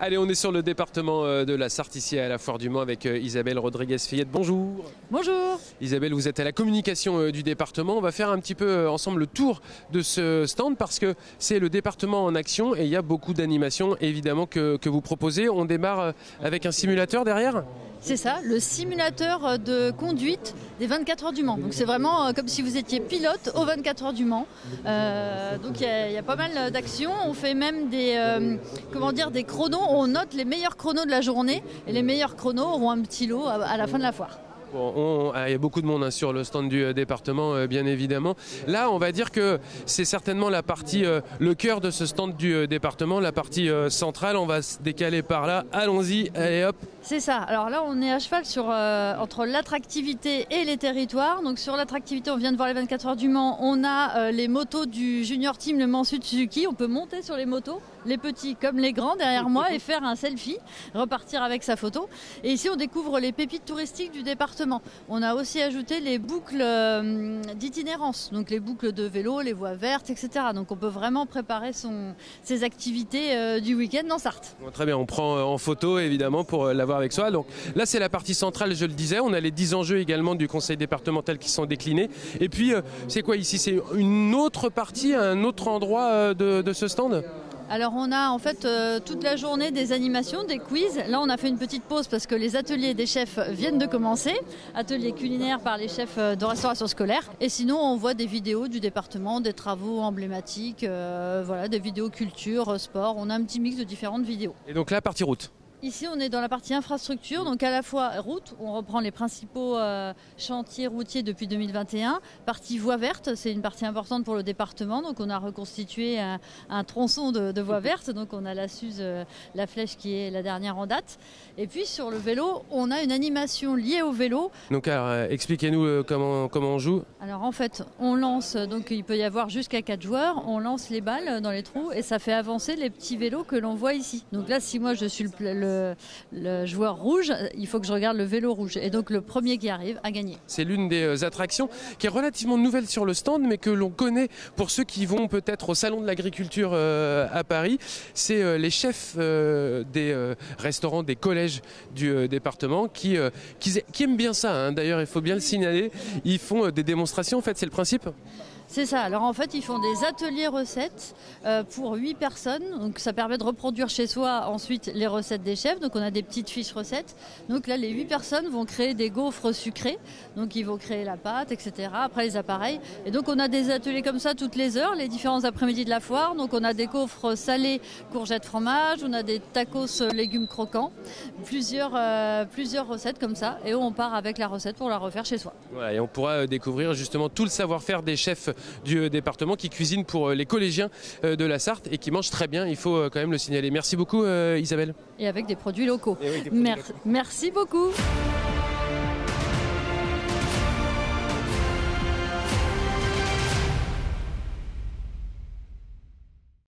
Allez, on est sur le département de la Sarthe, ici à la Foire du Mans, avec Isabelle Rodriguez-Fillette. Bonjour. Bonjour. Isabelle, vous êtes à la communication du département. On va faire un petit peu ensemble le tour de ce stand parce que c'est le département en action et il y a beaucoup d'animations évidemment que vous proposez. On démarre avec un simulateur derrière ? C'est ça, le simulateur de conduite des 24 heures du Mans. Donc c'est vraiment comme si vous étiez pilote aux 24 heures du Mans. Donc il y a pas mal d'actions. On fait même des chronos. On note les meilleurs chronos de la journée et les meilleurs chronos auront un petit lot à la fin de la foire. Bon, il y a beaucoup de monde sur le stand du département, bien évidemment. Là, on va dire que c'est certainement la partie, le cœur de ce stand du département, la partie centrale. On va se décaler par là. Allons-y, allez hop. C'est ça. Alors là, on est à cheval entre l'attractivité et les territoires. Donc sur l'attractivité, on vient de voir les 24 heures du Mans. On a les motos du Junior Team, le Mans Sud Suzuki. On peut monter sur les motos, les petits comme les grands derrière moi, et faire un selfie, repartir avec sa photo. Et ici, on découvre les pépites touristiques du département. On a aussi ajouté les boucles d'itinérance, donc les boucles de vélo, les voies vertes, etc. Donc on peut vraiment préparer ses activités du week-end en Sarthe. Bon, très bien, on prend en photo évidemment pour l'avoir avec soi. Donc là, c'est la partie centrale, je le disais. On a les 10 enjeux également du conseil départemental qui sont déclinés. Et puis, c'est quoi ici? C'est une autre partie, un autre endroit de ce stand? Alors on a en fait toute la journée des animations, des quiz. Là on a fait une petite pause parce que les ateliers des chefs viennent de commencer. Ateliers culinaires par les chefs de restauration scolaire. Et sinon on voit des vidéos du département, des travaux emblématiques, des vidéos culture, sport. On a un petit mix de différentes vidéos. Et donc là, partie route. Ici, on est dans la partie infrastructure, donc à la fois route, on reprend les principaux chantiers routiers depuis 2021. Partie voie verte, c'est une partie importante pour le département, donc on a reconstitué un tronçon de voie verte, donc on a la Suze, la flèche qui est la dernière en date. Et puis sur le vélo, on a une animation liée au vélo. Donc alors, expliquez-nous comment on joue. Alors en fait, on lance, donc il peut y avoir jusqu'à 4 joueurs, on lance les balles dans les trous et ça fait avancer les petits vélos que l'on voit ici. Donc là, si moi je suis le joueur rouge, il faut que je regarde le vélo rouge. Et donc le premier qui arrive a gagné. C'est l'une des attractions qui est relativement nouvelle sur le stand, mais que l'on connaît pour ceux qui vont peut-être au Salon de l'Agriculture à Paris. C'est les chefs des restaurants, des collèges du département qui aiment bien ça. Hein. D'ailleurs, il faut bien le signaler. Ils font des démonstrations, en fait, c'est le principe. C'est ça. Alors en fait, ils font des ateliers recettes pour 8 personnes. Donc ça permet de reproduire chez soi ensuite les recettes des chefs. Donc on a des petites fiches recettes. Donc là, les 8 personnes vont créer des gaufres sucrés. Donc ils vont créer la pâte, etc. Après les appareils. Et donc on a des ateliers comme ça toutes les heures, les différents après-midi de la foire. Donc on a des gaufres salées, courgettes, fromage. On a des tacos légumes croquants. Plusieurs recettes comme ça. Et on part avec la recette pour la refaire chez soi. Voilà, et on pourra découvrir justement tout le savoir-faire des chefs du département qui cuisine pour les collégiens de la Sarthe et qui mangent très bien, il faut quand même le signaler. Merci beaucoup Isabelle. Et avec des produits locaux. Et oui, des produits locaux. Merci beaucoup.